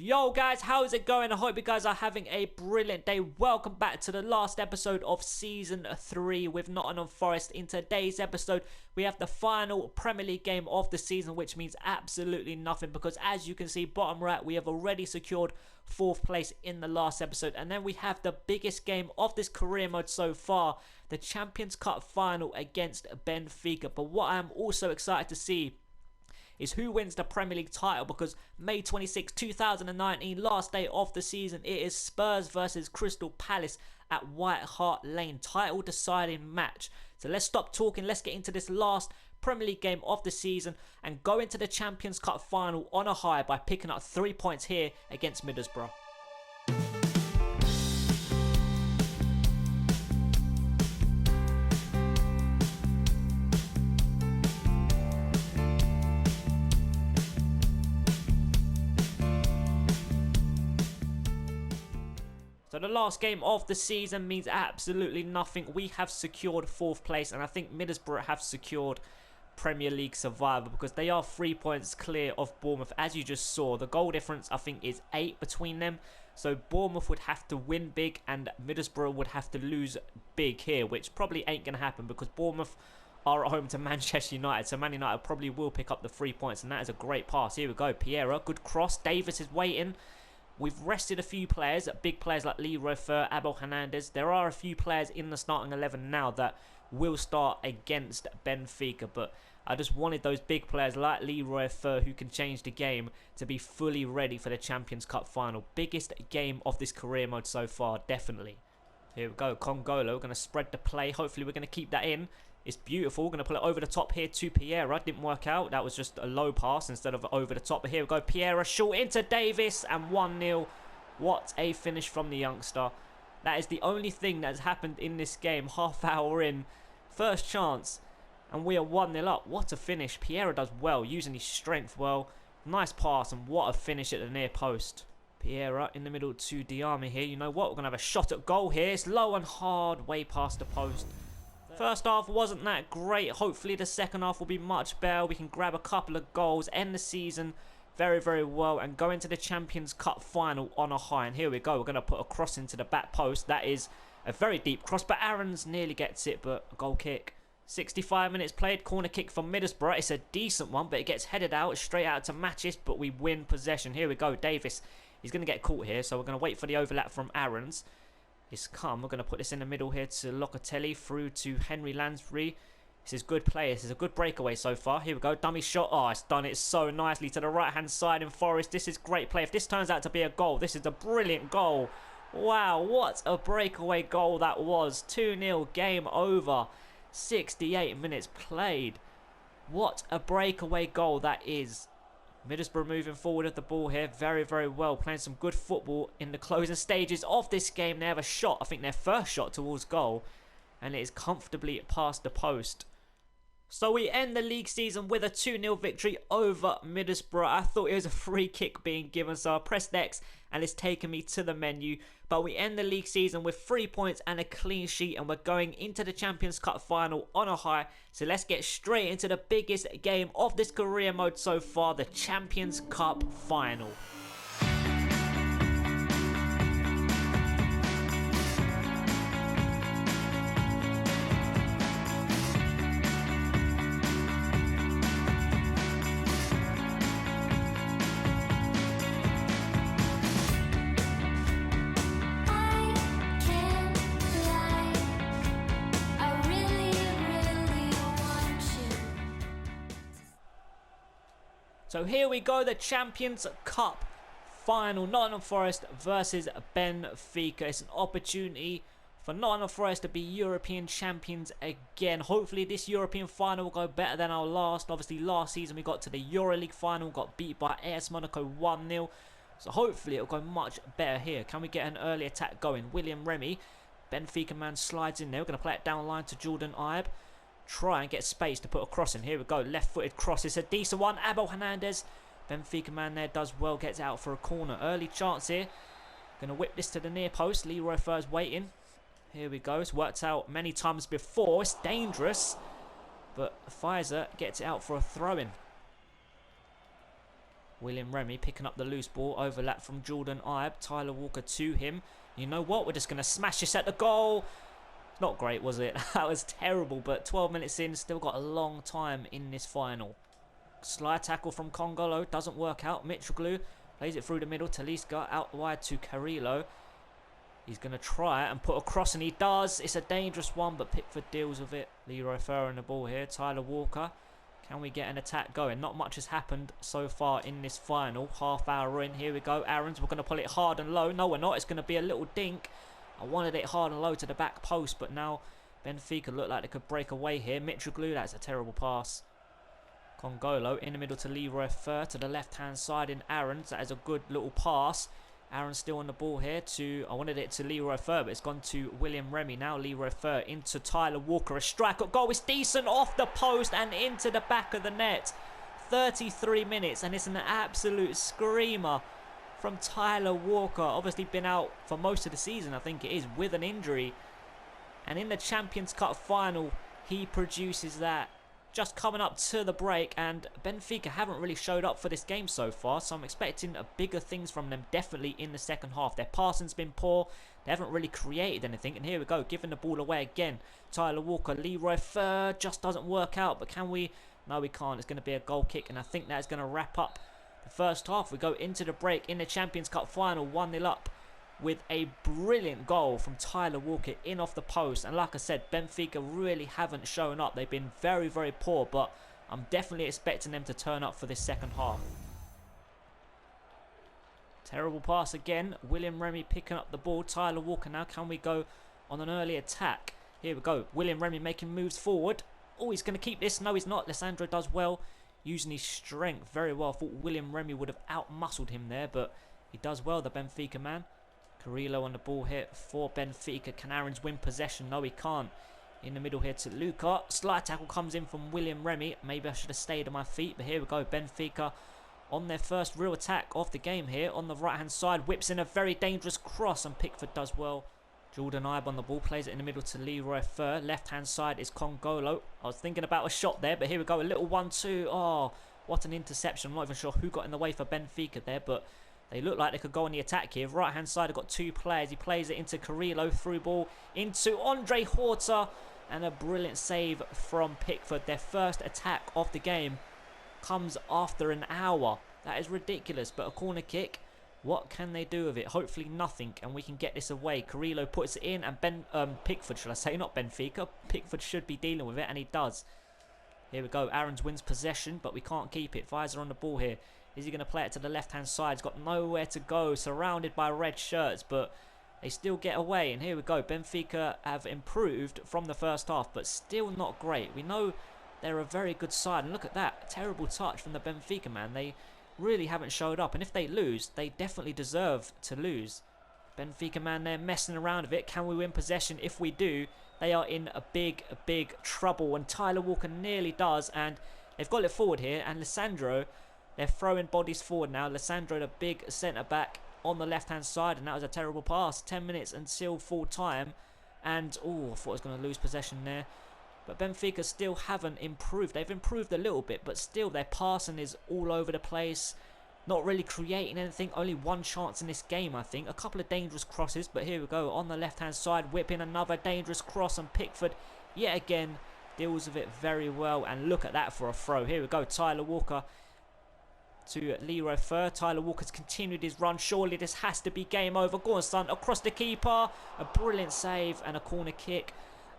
Yo guys, how's it going? I hope you guys are having a brilliant day. Welcome back to the last episode of Season 3 with Nottingham Forest. In today's episode, we have the final Premier League game of the season, which means absolutely nothing because as you can see, bottom right, we have already secured 4th place in the last episode. And then we have the biggest game of this career mode so far, the Champions Cup final against Benfica. But what I am also excited to see is who wins the Premier League title, because May 26, 2019, last day of the season, it is Spurs versus Crystal Palace at White Hart Lane, title deciding match. So let's stop talking, let's get into this last Premier League game of the season and go into the Champions Cup final on a high by picking up 3 points here against Middlesbrough. So the last game of the season means absolutely nothing. We have secured 4th place, and I think Middlesbrough have secured Premier League survival because they are 3 points clear of Bournemouth. As you just saw, the goal difference I think is 8 between them. So Bournemouth would have to win big and Middlesbrough would have to lose big here, which probably ain't going to happen because Bournemouth are at home to Manchester United. So Man United probably will pick up the 3 points, and that is a great pass. Here we go, Piera, good cross. Davis is waiting. We've rested a few players, big players like Leroy Fer, Abel Hernandez. There are a few players in the starting 11 now that will start against Benfica, but I just wanted those big players like Leroy Fer who can change the game to be fully ready for the Champions Cup final. Biggest game of this career mode so far, definitely. Here we go, Congolo, we're going to spread the play. Hopefully we're going to keep that in. It's beautiful. We're going to pull it over the top here to Piera. Didn't work out. That was just a low pass instead of over the top. But here we go. Piera short into Davis and 1-0. What a finish from the youngster. That is the only thing that has happened in this game. Half hour in. First chance. And we are 1-0 up. What a finish. Piera does well. Using his strength well. Nice pass. And what a finish at the near post. Piera in the middle to Diame here. You know what? We're going to have a shot at goal here. It's low and hard. Way past the post. First half wasn't that great. Hopefully the second half will be much better. We can grab a couple of goals, end the season very, very well, and go into the Champions Cup final on a high. And here we go. We're going to put a cross into the back post. That is a very deep cross, but Aarons nearly gets it, but a goal kick. 65 minutes played. Corner kick from Middlesbrough. It's a decent one, but it gets headed out straight out to Matches, but we win possession. Here we go. Davis. He's going to get caught here, so we're going to wait for the overlap from Aarons. It's come. We're going to put this in the middle here to Locatelli through to Henry Lansbury. This is good play. This is a good breakaway so far. Here we go. Dummy shot. Oh, it's done it so nicely to the right-hand side in Forest. This is great play. If this turns out to be a goal, this is a brilliant goal. Wow, what a breakaway goal that was. 2-0, game over. 68 minutes played. What a breakaway goal that is. Middlesbrough moving forward with the ball here very, very well. Playing some good football in the closing stages of this game. They have a shot. I think their first shot towards goal. And it is comfortably past the post. So we end the league season with a 2-0 victory over Middlesbrough. I thought it was a free kick being given, so I pressed X and it's taken me to the menu. But we end the league season with 3 points and a clean sheet, and we're going into the Champions Cup final on a high. So let's get straight into the biggest game of this career mode so far, the Champions Cup final. So here we go, the Champions Cup final. Nottingham Forest versus Benfica. It's an opportunity for Nottingham Forest to be European champions again. Hopefully this European final will go better than our last. Obviously last season we got to the EuroLeague final, got beat by AS Monaco 1-0. So hopefully it'll go much better here. Can we get an early attack going? William Remy, Benfica man slides in there. We're going to play it down the line to Jordan Ibe. Try and get space to put a cross in. Here we go, left-footed cross. It's a decent one. Abel Hernandez, Benfica man there, does well, gets out for a corner. Early chance here. Going to whip this to the near post. Leroy Fer's waiting. Here we go. It's worked out many times before. It's dangerous. But Pfizer gets it out for a throw-in. William Remy picking up the loose ball. Overlap from Jordan Ibe. Tyler Walker to him. You know what? We're just going to smash this at the goal. Not great, was it? That was terrible, but 12 minutes in, still got a long time in this final. Slide tackle from Congolo. Doesn't work out. Mitroglou plays it through the middle. Talisca out wide to Carrillo. He's going to try and put a cross, and he does. It's a dangerous one, but Pickford deals with it. Leroy Fer on the ball here. Tyler Walker. Can we get an attack going? Not much has happened so far in this final. Half hour in. Here we go. Aarons, we're going to pull it hard and low. No, we're not. It's going to be a little dink. I wanted it hard and low to the back post, but now Benfica look like they could break away here. Mitroglou, that's a terrible pass. Congolo in the middle to Leroy Fer, to the left-hand side in Aarons. That is a good little pass. Aarons still on the ball here I wanted it to Leroy Fer, but it's gone to William Remy now. Leroy Fer into Tyler Walker. A strike at goal is decent off the post and into the back of the net. 33 minutes, and it's an absolute screamer from Tyler Walker. Obviously been out for most of the season, I think it is, with an injury. And in the Champions Cup final, he produces that. Just coming up to the break, and Benfica haven't really showed up for this game so far, so I'm expecting bigger things from them definitely in the second half. Their passing's been poor. They haven't really created anything, and here we go, giving the ball away again. Tyler Walker, Leroy Fer, just doesn't work out, but can we? No, we can't. It's going to be a goal kick, and I think that's going to wrap up the first half. We go into the break in the Champions Cup final, 1-0 up, with a brilliant goal from Tyler Walker in off the post. And like I said, Benfica really haven't shown up. They've been very, very poor, but I'm definitely expecting them to turn up for this second half. Terrible pass again. William Remy picking up the ball. Tyler Walker now. Can we go on an early attack? Here we go. William Remy making moves forward. Oh, he's going to keep this. No, he's not. Lissandro does well, using his strength very well. I thought William Remy would have out-muscled him there, but he does well, the Benfica man. Carrillo on the ball here for Benfica. Can Aarons win possession? No, he can't. In the middle here to Luca. Slide tackle comes in from William Remy. Maybe I should have stayed on my feet, but here we go. Benfica on their first real attack of the game here. On the right-hand side, whips in a very dangerous cross, and Pickford does well. Jordan Ibe on the ball, plays it in the middle to Leroy Fer. Left-hand side is Congolo. I was thinking about a shot there, but here we go. A little 1-2. Oh, what an interception. I'm not even sure who got in the way for Benfica there, but they look like they could go on the attack here. Right hand side, I've got two players. He plays it into Carrillo. Through ball into Andre Horta. And a brilliant save from Pickford. Their first attack of the game comes after an hour. That is ridiculous. But a corner kick, what can they do with it? Hopefully nothing. And we can get this away. Carrillo puts it in. And Pickford, should I say, not Benfica. Pickford should be dealing with it. And he does. Here we go. Aarons wins possession, but we can't keep it. Visor on the ball here. Is he going to play it to the left-hand side? He's got nowhere to go, surrounded by red shirts, but they still get away. And here we go. Benfica have improved from the first half, but still not great. We know they're a very good side. And look at that. Terrible touch from the Benfica man. They really haven't showed up. And if they lose, they definitely deserve to lose. Benfica man, they're messing around with it. Can we win possession? If we do, they are in a big trouble. And Tyler Walker nearly does. And they've got it forward here. And Lissandro, they're throwing bodies forward now. Lissandro, the big centre-back on the left-hand side. And that was a terrible pass. 10 minutes until full time. And, oh, I thought I was going to lose possession there. But Benfica still haven't improved. They've improved a little bit, but still their passing is all over the place. Not really creating anything. Only one chance in this game, I think. A couple of dangerous crosses, but here we go. On the left-hand side, whipping another dangerous cross. And Pickford, yet again, deals with it very well. And look at that for a throw. Here we go. Tyler Walker to Leroy Fer. Tyler Walker's continued his run. Surely this has to be game over. Go on, son. Across the keeper. A brilliant save and a corner kick.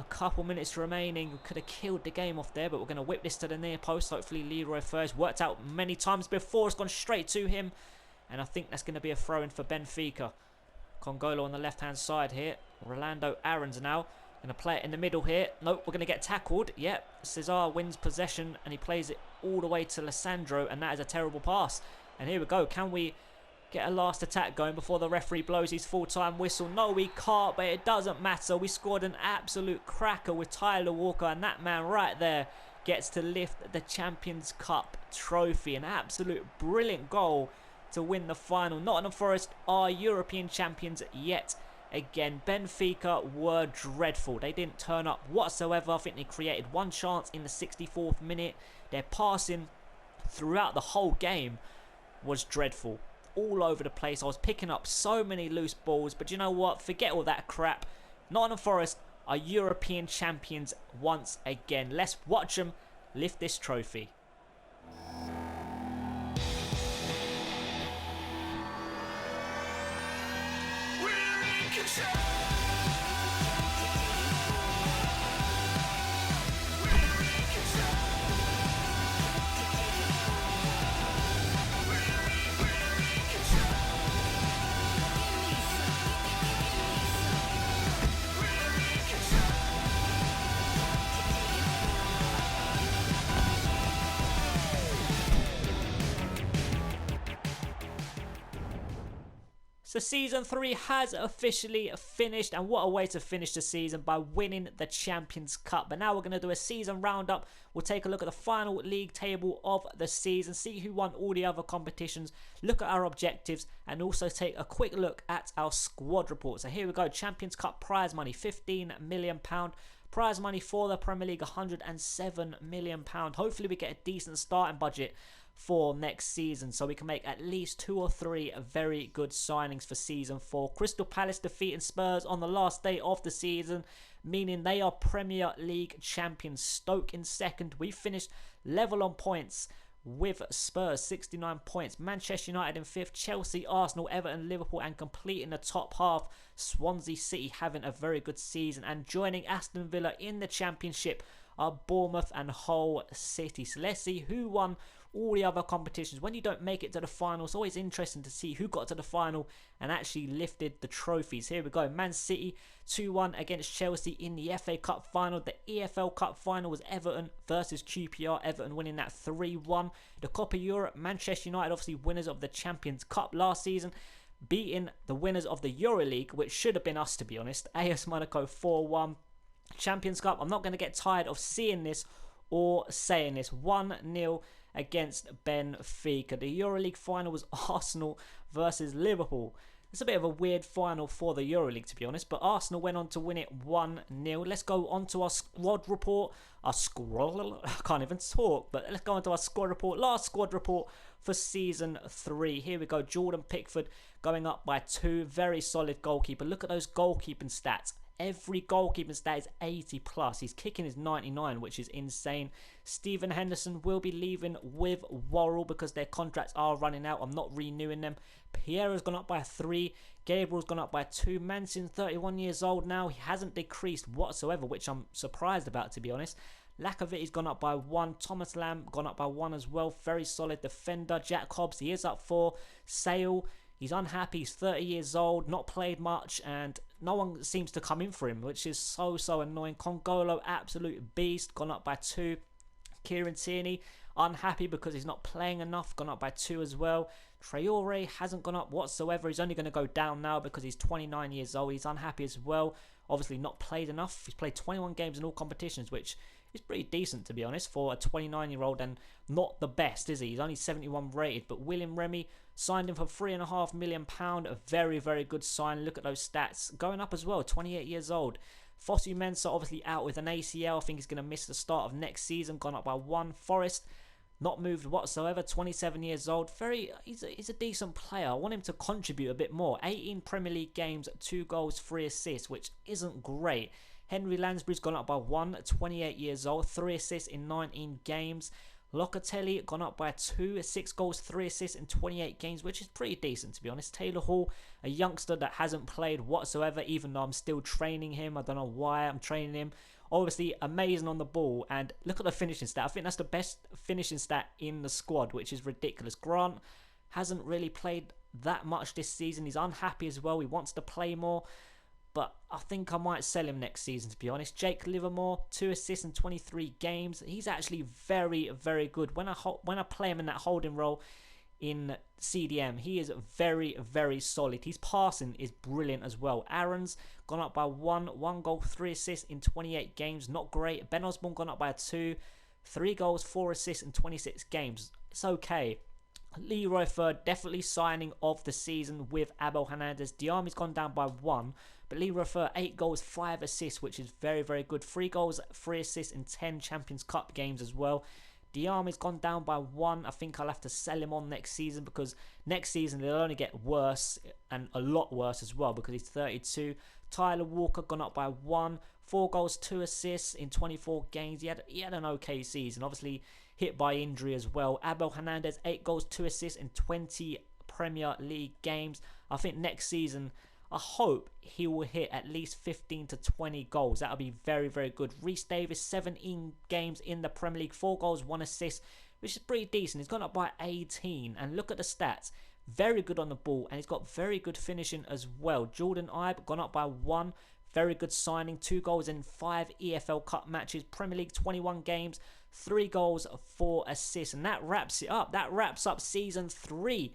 A couple minutes remaining. We could have killed the game off there, but we're going to whip this to the near post. Hopefully Leroy Fer's worked out many times before. It's gone straight to him. And I think that's going to be a throw-in for Benfica. Congolo on the left-hand side here. Rolando Aarons now. Going to play it in the middle here. Nope, we're going to get tackled. Yep, Cesar wins possession and he plays it all the way to Lissandro, and that is a terrible pass. And here we go. Can we get a last attack going before the referee blows his full-time whistle? No, we can't, but it doesn't matter. We scored an absolute cracker with Tyler Walker, and that man right there gets to lift the Champions Cup trophy. An absolute brilliant goal to win the final. Nottingham Forest are European champions yet again. Benfica were dreadful. They didn't turn up whatsoever. I think they created one chance in the 64th minute. Their passing throughout the whole game was dreadful. All over the place. I was picking up so many loose balls, but you know what? Forget all that crap. Nottingham Forest are European champions once again. Let's watch them lift this trophy. We're in control. So season 3 has officially finished, and what a way to finish the season by winning the Champions Cup. But now we're going to do a season roundup. We'll take a look at the final league table of the season, see who won all the other competitions, look at our objectives, and also take a quick look at our squad report. So here we go. Champions Cup prize money, £15 million. Prize money for the Premier League, £107 million. Hopefully we get a decent starting budget for next season, so we can make at least 2 or 3 very good signings for season 4. Crystal Palace defeating Spurs on the last day of the season, meaning they are Premier League champions. Stoke in second. We finished level on points with Spurs, 69 points. Manchester United in 5th. Chelsea, Arsenal, Everton, Liverpool, and completing the top half, Swansea City having a very good season. And joining Aston Villa in the Championship are Bournemouth and Hull City. So let's see who won all the other competitions. When you don't make it to the final, it's always interesting to see who got to the final and actually lifted the trophies. Here we go. Man City 2-1 against Chelsea in the FA Cup final. The EFL Cup final was Everton versus QPR. Everton winning that 3-1. The Copa Europe, Manchester United obviously winners of the Champions Cup last season, beating the winners of the EuroLeague, which should have been us to be honest. AS Monaco 4-1. Champions Cup, I'm not going to get tired of seeing this or saying this. 1-0 against Benfica. The EuroLeague final was Arsenal versus Liverpool. It's a bit of a weird final for the EuroLeague, to be honest, but Arsenal went on to win it 1-0. Let's go on to our squad report. I can't even talk, but let's go on to our squad report. Last squad report for season 3. Here we go. Jordan Pickford going up by 2. Very solid goalkeeper. Look at those goalkeeping stats. Every goalkeeping stat is 80 plus. He's kicking his 99, which is insane. Stephen Henderson will be leaving with Worrell because their contracts are running out. I'm not renewing them. Pierre's gone up by 3. Gabriel's gone up by 2. Manson's 31 years old now. He hasn't decreased whatsoever, which I'm surprised about, to be honest. Lakovitti's gone up by 1. Thomas Lamb gone up by 1 as well. Very solid defender. Jack Hobbs, he is up 4. Sale, he's unhappy. He's 30 years old, not played much, and no one seems to come in for him, which is so annoying. Congolo, absolute beast, gone up by 2. Kieran Tierney, unhappy because he's not playing enough, gone up by 2 as well. Traore hasn't gone up whatsoever. He's only going to go down now because he's 29 years old. He's unhappy as well. Obviously not played enough. He's played 21 games in all competitions, which is pretty decent, to be honest, for a 29-year-old, and not the best, is he? He's only 71 rated. But William Remy signed him for £3.5 million. A very good sign. Look at those stats. Going up as well, 28 years old. Fosu Mensah obviously out with an ACL. I think he's going to miss the start of next season. Gone up by 1. Forrest not moved whatsoever. 27 years old. He's a decent player. I want him to contribute a bit more. 18 Premier League games, 2 goals, 3 assists, which isn't great. Henry Lansbury's gone up by 1. 28 years old. 3 assists in 19 games. Locatelli gone up by 2, 6 goals, 3 assists in 28 games, which is pretty decent, to be honest. Taylor Hall, a youngster that hasn't played whatsoever, even though I'm still training him. I don't know why I'm training him. Obviously, amazing on the ball, and look at the finishing stat. I think that's the best finishing stat in the squad, which is ridiculous. Grant hasn't really played that much this season. He's unhappy as well. He wants to play more, but I think I might sell him next season, to be honest. Jake Livermore, 2 assists in 23 games. He's actually very good. When I play him in that holding role in CDM, he is very solid. His passing is brilliant as well. Aaron's gone up by 1 goal, 3 assists in 28 games. Not great. Ben Osborne gone up by 2, 3 goals, 4 assists in 26 games. It's okay. Leroy Fer definitely signing of the season with Abel Hernandez. Diami's gone down by 1, but Leroy Fer 8 goals, 5 assists, which is very good. 3 goals, 3 assists in 10 Champions Cup games as well. Diarmi's gone down by 1. I think I'll have to sell him on next season because next season they'll only get worse and a lot worse as well because he's 32. Tyler Walker gone up by 1. 4 goals, 2 assists in 24 games. He had an okay season. Obviously hit by injury as well. Abel Hernandez, 8 goals, 2 assists in 20 Premier League games. I think next season, I hope he will hit at least 15 to 20 goals. That would be very, very good. Reece Davis, 17 games in the Premier League, 4 goals, 1 assist, which is pretty decent. He's gone up by 18. And look at the stats. Very good on the ball. And he's got very good finishing as well. Jordan Ibe, gone up by 1. Very good signing. 2 goals in 5 EFL Cup matches. Premier League, 21 games, 3 goals, 4 assists. And that wraps it up. That wraps up season 3.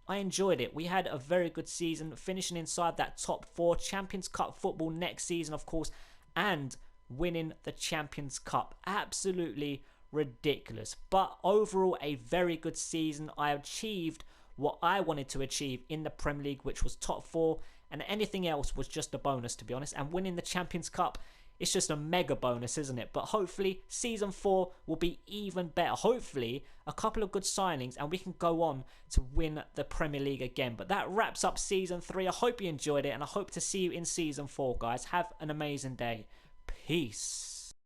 I enjoyed it. We had a very good season, finishing inside that top 4. Champions Cup football next season, of course, and winning the Champions Cup. Absolutely ridiculous. But overall, a very good season. I achieved what I wanted to achieve in the Premier League, which was top 4, and anything else was just a bonus, to be honest. And winning the Champions Cup, it's just a mega bonus, isn't it? But hopefully season 4 will be even better. Hopefully a couple of good signings and we can go on to win the Premier League again. But that wraps up season 3. I hope you enjoyed it and I hope to see you in season 4, guys. Have an amazing day. Peace.